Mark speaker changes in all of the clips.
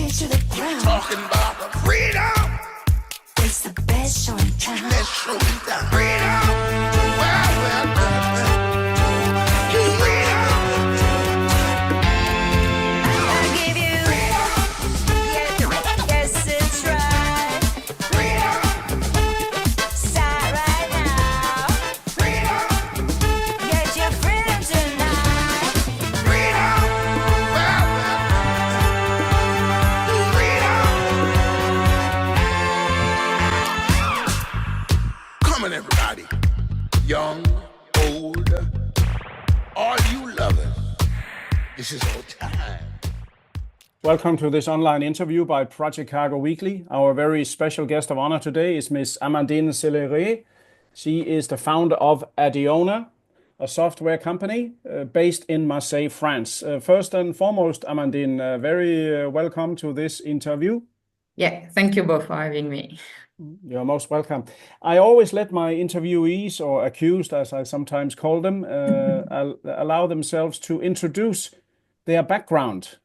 Speaker 1: ear to the ground.
Speaker 2: Talking about the freedom.
Speaker 1: It's the best show in town.
Speaker 2: Best show in town. Freedom. Well, well, well, well. Freedom.
Speaker 1: I'll give you freedom. Yes, it's right.
Speaker 2: Freedom.
Speaker 1: Start right now.
Speaker 2: Freedom.
Speaker 1: Get your freedom tonight.
Speaker 2: Freedom. Well, well. Freedom. Come on, everybody. Young, old, all you lovers. This is our time.
Speaker 3: Welcome to this online interview by Project Cargo Weekly. Our very special guest of honor today is Miss Amandine Celerier. She is the founder of Adeona, a software company based in Marseille, France. First and foremost, Amandine, very welcome to this interview.
Speaker 4: Yeah, thank you both for having me.
Speaker 3: You're most welcome. I always let my interviewees, or accused as I sometimes call them, allow themselves to introduce their background.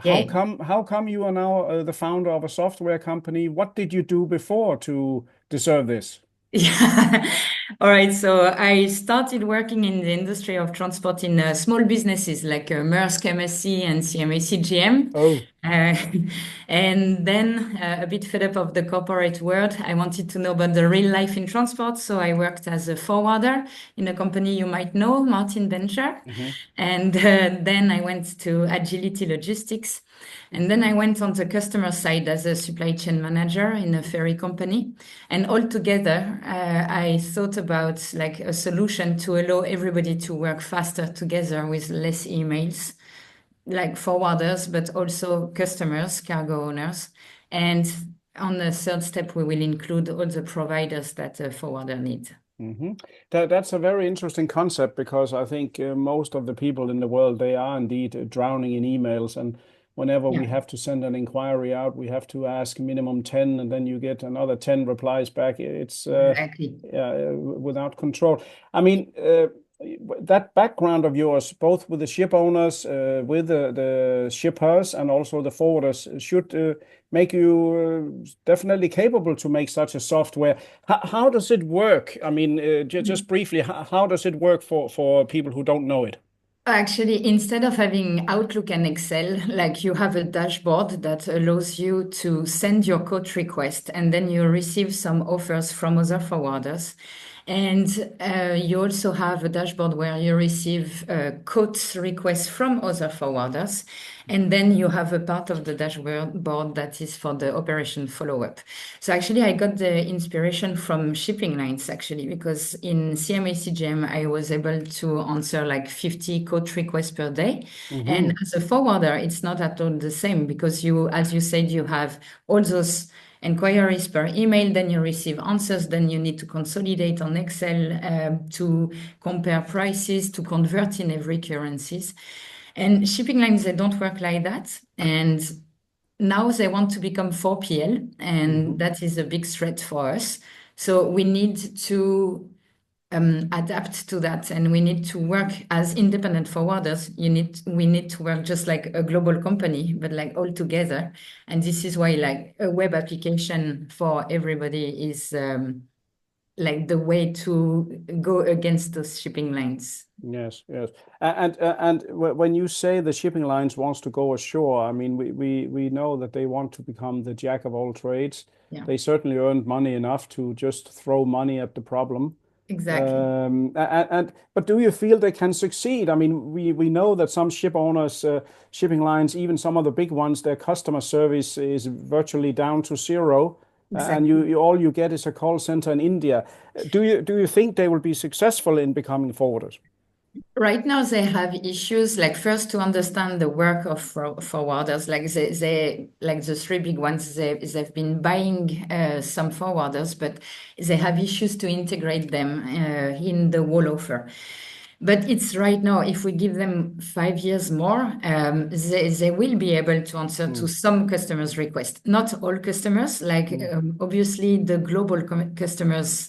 Speaker 4: Yeah.
Speaker 3: How come you are now the founder of a software company? What did you do before to deserve this?
Speaker 4: Yeah. All right. So I started working in the industry of transport in small businesses like Maersk, MSC, and CMA CGM.
Speaker 3: Oh,
Speaker 4: And then a bit fed up of the corporate world, I wanted to know about the real life in transport. So I worked as a forwarder in a company you might know, Martin Bencher. And then I went to Agility Logistics. And then I went on the customer side as a supply chain manager in a ferry company. And altogether, I thought about like a solution to allow everybody to work faster together with less emails, like forwarders, but also customers, cargo owners. And on the third step, we will include all the providers that a forwarder needs.
Speaker 3: that's a very interesting concept, because I think most of the people in the world, they are indeed drowning in emails, and whenever we
Speaker 4: Yeah.
Speaker 3: have to send an inquiry out, we have to ask minimum 10, and then you get another 10 replies back. It's
Speaker 4: Exactly.
Speaker 3: without control. I mean, that background of yours, both with the ship owners, with the shippers, and also the forwarders, should make you definitely capable to make such a software. How does it work? I mean, just briefly, how does it work for people who don't know it?
Speaker 4: Actually, instead of having Outlook and Excel, like you have a dashboard that allows you to send your quote request, and then you receive some offers from other forwarders. And you also have a dashboard where you receive quote requests from other forwarders. And then you have a part of the dashboard that is for the operation follow-up. So actually, I got the inspiration from shipping lines, actually, because in CMA CGM, I was able to answer like 50 quote requests per day. And as a forwarder, it's not at all the same, because you, as you said, you have all those inquiries per email, then you receive answers, then you need to consolidate on Excel to compare prices, to convert in every currencies. And shipping lines, they don't work like that. And now they want to become 4PL, and that is a big threat for us. So we need to adapt to that, and we need to work as independent forwarders. We need to work just like a global company, but like all together. And this is why like a web application for everybody is like the way to go against those shipping lines.
Speaker 3: Yes, yes. And when you say the shipping lines wants to go ashore, I mean, we know that they want to become the jack of all trades.
Speaker 4: Yeah.
Speaker 3: They certainly earned money enough to just throw money at the problem.
Speaker 4: Exactly.
Speaker 3: But do you feel they can succeed? I mean, we know that some ship owners, shipping lines, even some of the big ones, their customer service is virtually down to zero. And
Speaker 4: Exactly.
Speaker 3: all you get is a call center in India. Do you think they will be successful in becoming forwarders?
Speaker 4: Right now, they have issues like first to understand the work of forwarders. Like they like the three big ones. They've been buying some forwarders, but they have issues to integrate them in the whole offer. But it's right now, if we give them 5 years more, they will be able to answer to some customers' requests. Not all customers, like obviously the global customers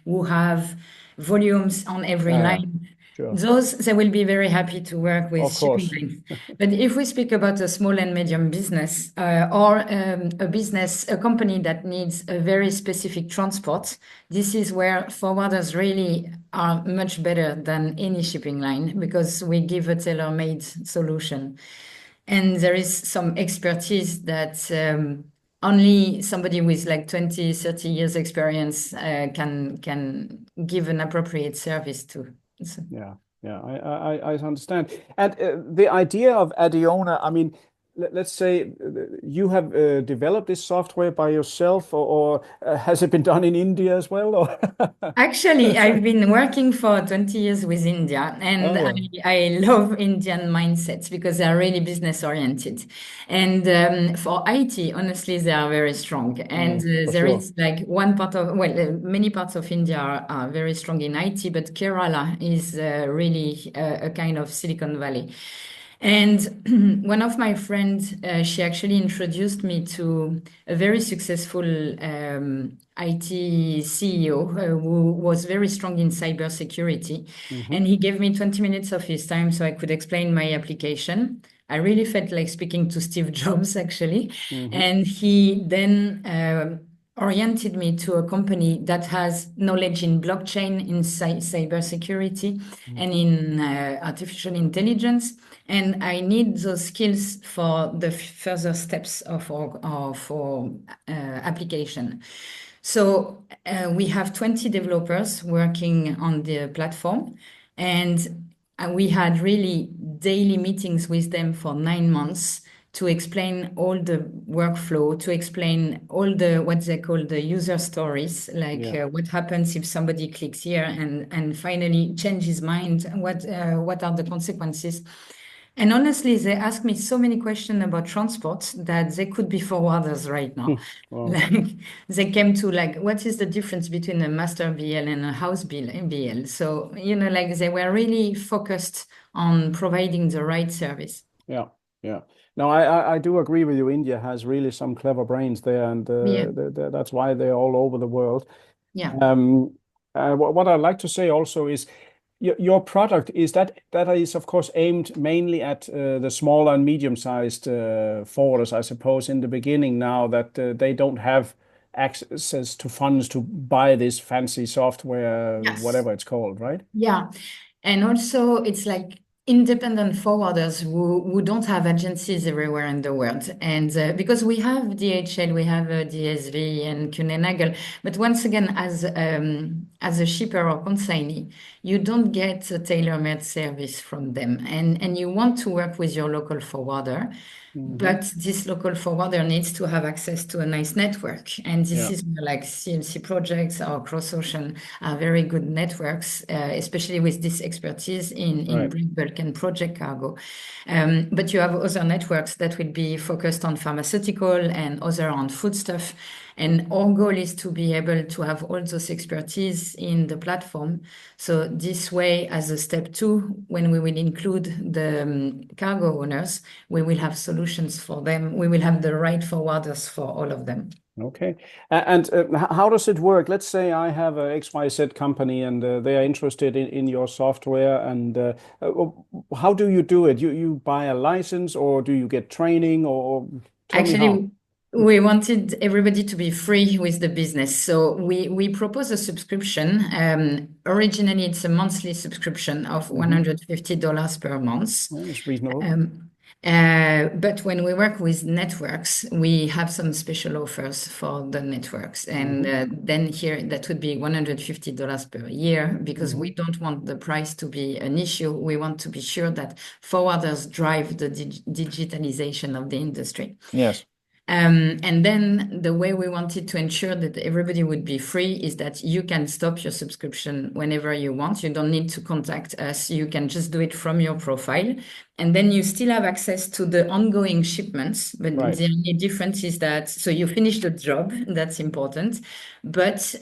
Speaker 4: who have volumes on every line.
Speaker 3: sure.
Speaker 4: Those, they will be very happy to work with
Speaker 3: Of
Speaker 4: shipping
Speaker 3: course.
Speaker 4: lines. But if we speak about a small and medium business or a company that needs a very specific transport, this is where forwarders really are much better than any shipping line because we give a tailor-made solution. And there is some expertise that only somebody with like 20, 30 years experience can give an appropriate service to. So,
Speaker 3: Yeah, yeah, I understand. And the idea of Adeona, I mean, let's say you have developed this software by yourself, or has it been done in India as well? Or
Speaker 4: actually, I've been working for 20 years with India,
Speaker 3: oh
Speaker 4: and
Speaker 3: yeah,
Speaker 4: I love Indian mindsets because they are really business oriented. And for IT, honestly, they are very strong. And
Speaker 3: for
Speaker 4: there
Speaker 3: sure.
Speaker 4: is like many parts of India are very strong in IT, but Kerala is really a kind of Silicon Valley. And one of my friends, she actually introduced me to a very successful IT CEO who was very strong in cybersecurity.
Speaker 3: Hmm.
Speaker 4: And he gave me 20 minutes of his time so I could explain my application. I really felt like speaking to Steve Jobs, actually.
Speaker 3: Hmm.
Speaker 4: And he then oriented me to a company that has knowledge in blockchain, in cybersecurity, and
Speaker 3: Hmm.
Speaker 4: in artificial intelligence. And I need those skills for the further steps of our application. So we have 20 developers working on the platform, and we had really daily meetings with them for 9 months to explain all the workflow, to explain all the what they call the user stories, like
Speaker 3: Yeah.
Speaker 4: what happens if somebody clicks here and finally change his mind, what are the consequences. And honestly, they ask me so many questions about transport that they could be forwarders right now.
Speaker 3: Wow.
Speaker 4: Like they came to like, what is the difference between a master BL and a house BL? So, like they were really focused on providing the right service.
Speaker 3: Yeah, yeah. No, I do agree with you. India has really some clever brains there, and
Speaker 4: Yeah,
Speaker 3: that's why they're all over the world.
Speaker 4: yeah.
Speaker 3: Um, what I'd like to say also is your product is that is of course aimed mainly at the small and medium-sized forwarders, I suppose, in the beginning now that they don't have access to funds to buy this fancy software,
Speaker 4: Yes.
Speaker 3: whatever it's called, right?
Speaker 4: Yeah. And also, it's like independent forwarders who don't have agencies everywhere in the world. And because we have DHL, we have DSV and Kuehne+Nagel, but once again, as a shipper or consignee, you don't get a tailor-made service from them. And you want to work with your local forwarder.
Speaker 3: Hmm.
Speaker 4: But this local forwarder needs to have access to a nice network. And this
Speaker 3: Yeah,
Speaker 4: is where like CMC projects or CrossOcean are very good networks, especially with this expertise in
Speaker 3: right.
Speaker 4: break bulk and project cargo. But you have other networks that will be focused on pharmaceutical and other on foodstuff. And our goal is to be able to have all those expertise in the platform. So this way, as a step two, when we will include the cargo owners, we will have solutions for them. We will have the right forwarders for all of them.
Speaker 3: Okay. And how does it work? Let's say I have a XYZ company and they are interested in your software. And how do you do it? You buy a license, or do you get training, or tell me how?
Speaker 4: Actually, we wanted everybody to be free with the business. So we propose a subscription. Originally, it's a monthly subscription of
Speaker 3: Hmm.
Speaker 4: $150 per month.
Speaker 3: Well, that's reasonable.
Speaker 4: But when we work with networks, we have some special offers for the networks. And
Speaker 3: Hmm.
Speaker 4: then here, that would be $150 per year because we
Speaker 3: Hmm.
Speaker 4: don't want the price to be an issue. We want to be sure that forwarders drive the digitalization of the industry.
Speaker 3: Yes.
Speaker 4: And then the way we wanted to ensure that everybody would be free is that you can stop your subscription whenever you want. You don't need to contact us. You can just do it from your profile. And then you still have access to the ongoing shipments. But
Speaker 3: Right.
Speaker 4: the only difference is that, so you finish the job, that's important, but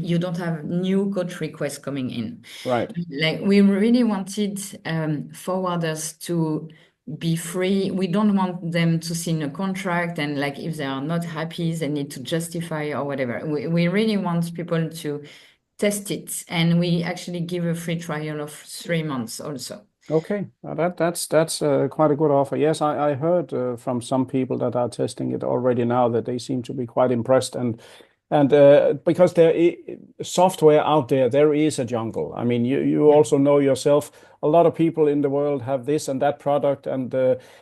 Speaker 4: you don't have new code requests coming in.
Speaker 3: Right.
Speaker 4: Like we really wanted forwarders to be free. We don't want them to sign a contract and like if they are not happy, they need to justify or whatever. We really want people to test it, and we actually give a free trial of 3 months also.
Speaker 3: Okay, that's quite a good offer. Yes, I heard from some people that are testing it already now that they seem to be quite impressed, and because there is software out there, there is a jungle. I mean, you
Speaker 4: Yeah.
Speaker 3: also know yourself. A lot of people in the world have this and that product, and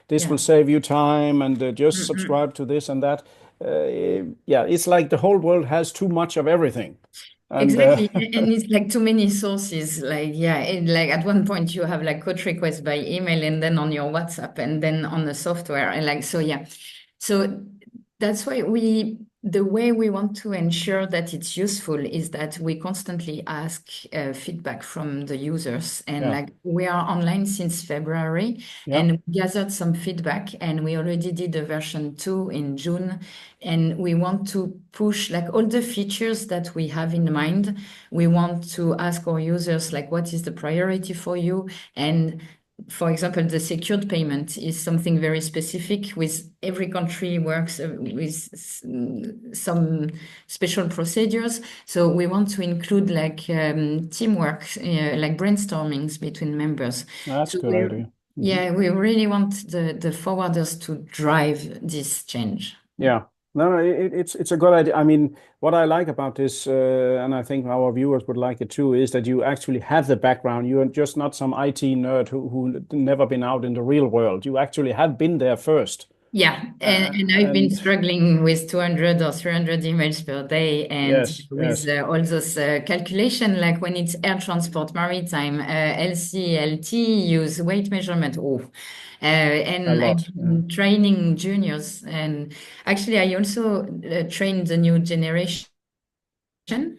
Speaker 3: this will
Speaker 4: Yeah.
Speaker 3: save you time, and just
Speaker 4: Mm-mm.
Speaker 3: subscribe to this and that. Yeah, it's like the whole world has too much of everything, and
Speaker 4: Exactly. And it's like too many sources. Like, yeah, like at one point you have like code requests by email and then on your WhatsApp and then on the software. And like, so yeah. So that's why the way we want to ensure that it's useful is that we constantly ask feedback from the users. And
Speaker 3: yeah,
Speaker 4: like we are online since February
Speaker 3: yeah,
Speaker 4: and we gathered some feedback and we already did a version 2 in June. And we want to push like all the features that we have in mind. We want to ask our users like what is the priority for you, and for example, the secured payment is something very specific with every country works with some special procedures. So we want to include like teamwork, like brainstormings between members.
Speaker 3: that's a
Speaker 4: So
Speaker 3: good idea. Mhm.
Speaker 4: yeah, we really want the forwarders to drive this change.
Speaker 3: Yeah. No, no, it's a good idea. I mean, what I like about this, and I think our viewers would like it too, is that you actually have the background. You're just not some IT nerd who never been out in the real world. You actually have been there first.
Speaker 4: Yeah, and I've been
Speaker 3: And
Speaker 4: struggling with 200 or 300 emails per day, and
Speaker 3: yes,
Speaker 4: with
Speaker 3: yes,
Speaker 4: all those calculation, like when it's air transport, maritime, LC, LT, use weight measurement. Oh,
Speaker 3: a
Speaker 4: and I've
Speaker 3: lot. Yeah,
Speaker 4: been training juniors, and actually I also trained the new generation.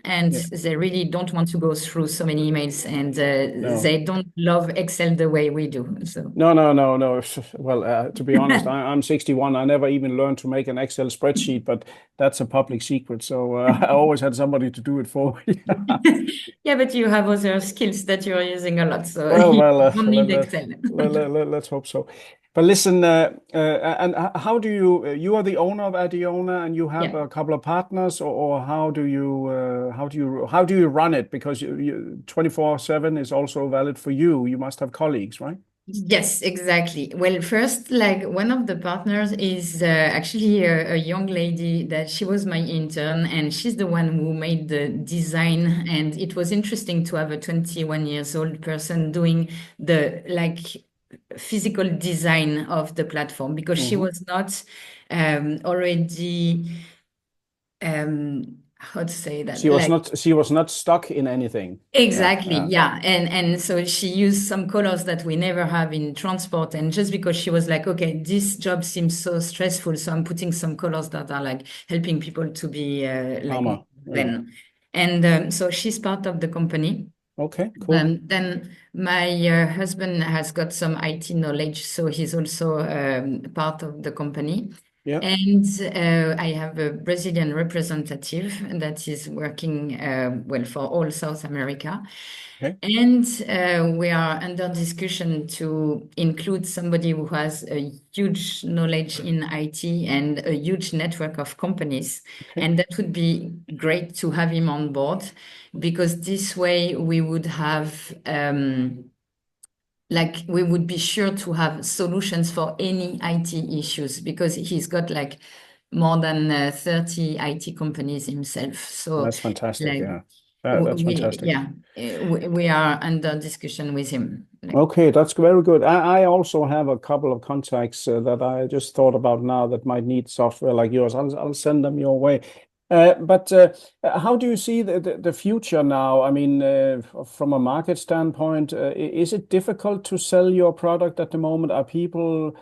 Speaker 4: And
Speaker 3: yeah.
Speaker 4: they really don't want to go through so many emails, and
Speaker 3: No.
Speaker 4: they don't love Excel the way we do. So
Speaker 3: No, no, no, no. Well, to be honest, I'm 61. I never even learned to make an Excel spreadsheet, but that's a public secret. So I always had somebody to do it for me.
Speaker 4: yeah, but you have other skills that you're using a lot, so
Speaker 3: Well,
Speaker 4: you
Speaker 3: well,
Speaker 4: don't need Excel.
Speaker 3: let's hope so. But listen, and how do you, you are the owner of Adeona and you have
Speaker 4: Yeah.
Speaker 3: a couple of partners, or how do you run it? Because 24/7 is also valid for you. You must have colleagues, right?
Speaker 4: Yes, exactly. Well, first, like one of the partners is actually a young lady that she was my intern, and she's the one who made the design. And it was interesting to have a 21 years old person doing the like physical design of the platform because she
Speaker 3: Hmm.
Speaker 4: was not already how to say that like.
Speaker 3: She was not stuck in anything. Yeah,
Speaker 4: Exactly,
Speaker 3: yeah.
Speaker 4: yeah. And so she used some colors that we never have in transport. And just because she was like, okay, this job seems so stressful, so I'm putting some colors that are like helping people to be like more
Speaker 3: Calmer. Yeah.
Speaker 4: zen. And so she's part of the company.
Speaker 3: Okay, cool.
Speaker 4: Then my husband has got some IT knowledge, so he's also part of the company.
Speaker 3: Yeah.
Speaker 4: And I have a Brazilian representative that is working well for all South America.
Speaker 3: Okay.
Speaker 4: And we are under discussion to include somebody who has a huge knowledge in IT and a huge network of companies.
Speaker 3: Okay.
Speaker 4: And that would be great to have him on board because this way we would have like we would be sure to have solutions for any IT issues because he's got like more than 30 IT companies himself. So
Speaker 3: That's fantastic.
Speaker 4: like
Speaker 3: Yeah. That's fantastic.
Speaker 4: we are under discussion with him. Like,
Speaker 3: Okay, that's very good. I also have a couple of contacts that I just thought about now that might need software like yours. I'll send them your way. But how do you see the future now? I mean, from a market standpoint, is it difficult to sell your product at the moment? Are people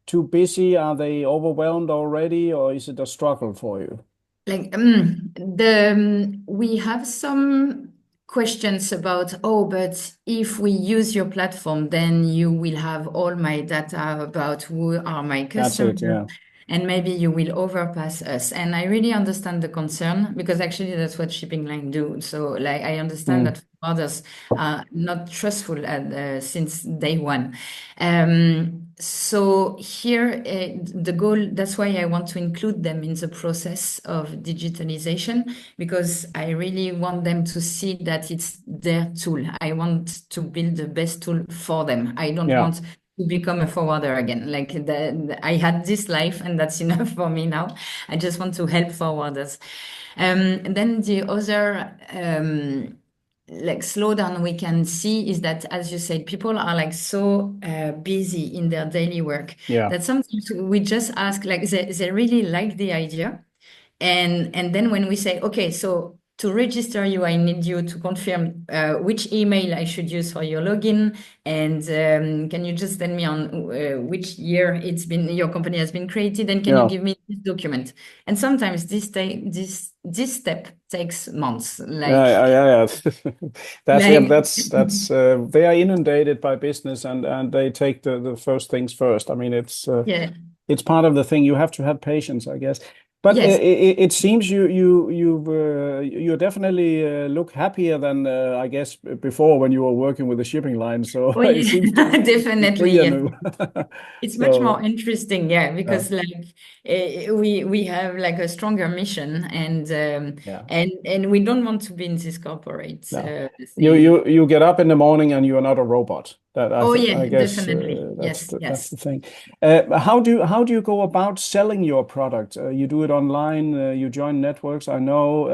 Speaker 3: too busy? Are they overwhelmed already, or is it a struggle for you?
Speaker 4: like we have some questions about, oh, but if we use your platform, then you will have all my data about who are my
Speaker 3: That's
Speaker 4: customers.
Speaker 3: it. Yeah.
Speaker 4: and maybe you will overpass us. And I really understand the concern because actually that's what shipping line do. So like I understand
Speaker 3: Mm.
Speaker 4: that others are not trustful since day one. So here the goal, that's why I want to include them in the process of digitalization, because I really want them to see that it's their tool. I want to build the best tool for them. I don't
Speaker 3: Yeah.
Speaker 4: want to become a forwarder again. Like I had this life and that's enough for me now. I just want to help forwarders. And then the other like slowdown we can see is that, as you said, people are like so busy in their daily work
Speaker 3: Yeah.
Speaker 4: that sometimes we just ask, like they really like the idea. And then when we say, okay, so to register you, I need you to confirm which email I should use for your login, and can you just tell me on which year your company has been created, and can you
Speaker 3: Yeah.
Speaker 4: give me this document? And sometimes this step takes months,
Speaker 3: Yeah,
Speaker 4: like
Speaker 3: yeah. That's yeah,
Speaker 4: like
Speaker 3: that's they are inundated by business and they take the first things first. I mean,
Speaker 4: yeah,
Speaker 3: it's part of the thing. You have to have patience, I guess. But
Speaker 4: yes.
Speaker 3: it seems you definitely look happier than I guess before when you were working with the shipping line. So
Speaker 4: Oh
Speaker 3: it
Speaker 4: yeah,
Speaker 3: seems to be
Speaker 4: definitely,
Speaker 3: freer
Speaker 4: yes.
Speaker 3: now.
Speaker 4: It's much more
Speaker 3: So
Speaker 4: interesting, yeah,
Speaker 3: yeah,
Speaker 4: because like we have like a stronger mission,
Speaker 3: yeah.
Speaker 4: and we don't want to be in this corporate
Speaker 3: No,
Speaker 4: thing.
Speaker 3: you get up in the morning and you are not a robot. That
Speaker 4: Oh
Speaker 3: I
Speaker 4: yeah,
Speaker 3: guess
Speaker 4: definitely, yes,
Speaker 3: that's the
Speaker 4: yes.
Speaker 3: thing. How do you go about selling your product? You do it online. You join networks. I know.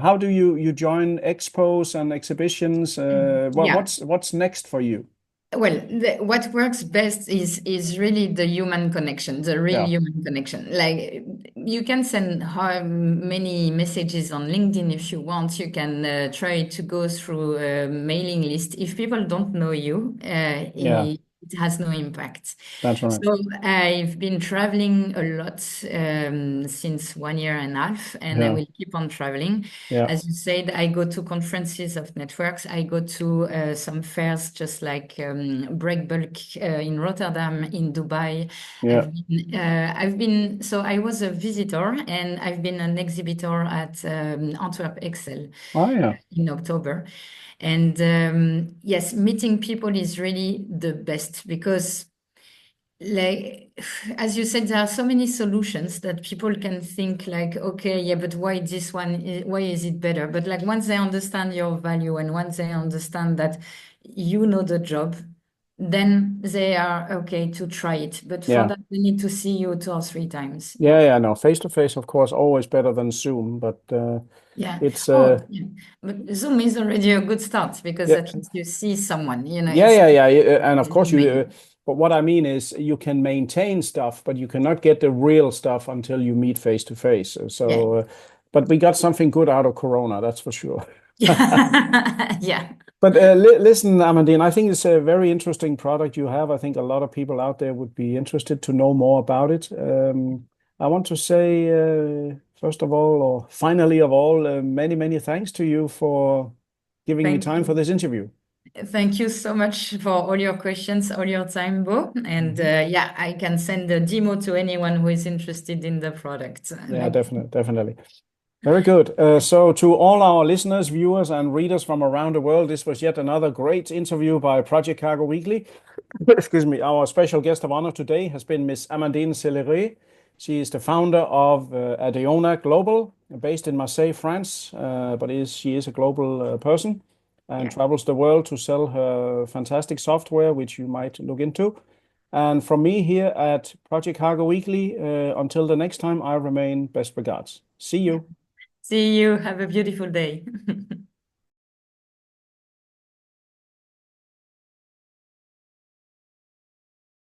Speaker 3: How do you join expos and exhibitions?
Speaker 4: Yeah.
Speaker 3: What's next for you?
Speaker 4: Well, what works best is really the human connection, the real
Speaker 3: Yeah,
Speaker 4: human connection. Like you can send how many messages on LinkedIn if you want. You can try to go through a mailing list. If people don't know you,
Speaker 3: yeah,
Speaker 4: it has no impact.
Speaker 3: that's right.
Speaker 4: So I've been traveling a lot since 1 year and a half, and I
Speaker 3: Yeah,
Speaker 4: will keep on traveling.
Speaker 3: yeah,
Speaker 4: As you said, I go to conferences of networks. I go to some fairs, just like Breakbulk in Rotterdam, in Dubai.
Speaker 3: yeah.
Speaker 4: So I was a visitor and I've been an exhibitor at Antwerp Excel
Speaker 3: Oh yeah,
Speaker 4: in October. And yes, meeting people is really the best because like as you said, there are so many solutions that people can think like, okay, yeah, but why this one why is it better? But like once they understand your value and once they understand that you know the job, then they are okay to try it. But for
Speaker 3: yeah,
Speaker 4: that they need to see you 2 or 3 times.
Speaker 3: yeah,
Speaker 4: Yeah.
Speaker 3: yeah. No, face to face, of course, always better than Zoom. But
Speaker 4: Yeah.
Speaker 3: it's
Speaker 4: Oh yeah. But Zoom is already a good start because
Speaker 3: yeah.
Speaker 4: at least you see someone,
Speaker 3: Yeah,
Speaker 4: it's
Speaker 3: yeah, yeah, and of course you.
Speaker 4: Zooming.
Speaker 3: But what I mean is, you can maintain stuff, but you cannot get the real stuff until you meet face to face.
Speaker 4: Yeah.
Speaker 3: But we got something good out of Corona, that's for sure.
Speaker 4: Yeah.
Speaker 3: But listen, Amandine, I think it's a very interesting product you have. I think a lot of people out there would be interested to know more about it. I want to say, first of all, or finally of all, many, many thanks to you for giving me
Speaker 4: Thank
Speaker 3: time for
Speaker 4: you.
Speaker 3: this interview.
Speaker 4: Thank you so much for all your questions, all your time, Bo. And
Speaker 3: Mhm.
Speaker 4: yeah, I can send a demo to anyone who is interested in the product.
Speaker 3: Yeah, definitely, definitely. Very good. So, to all our listeners, viewers, and readers from around the world, this was yet another great interview by Project Cargo Weekly. Excuse me. Our special guest of honor today has been Miss Amandine Celerier. She is the founder of Adeona Global, based in Marseille, France, but she is a global person and
Speaker 4: Yeah.
Speaker 3: travels the world to sell her fantastic software, which you might look into. And from me here at Project Cargo Weekly, until the next time, I remain best regards. See you.
Speaker 4: See you. Have a beautiful day.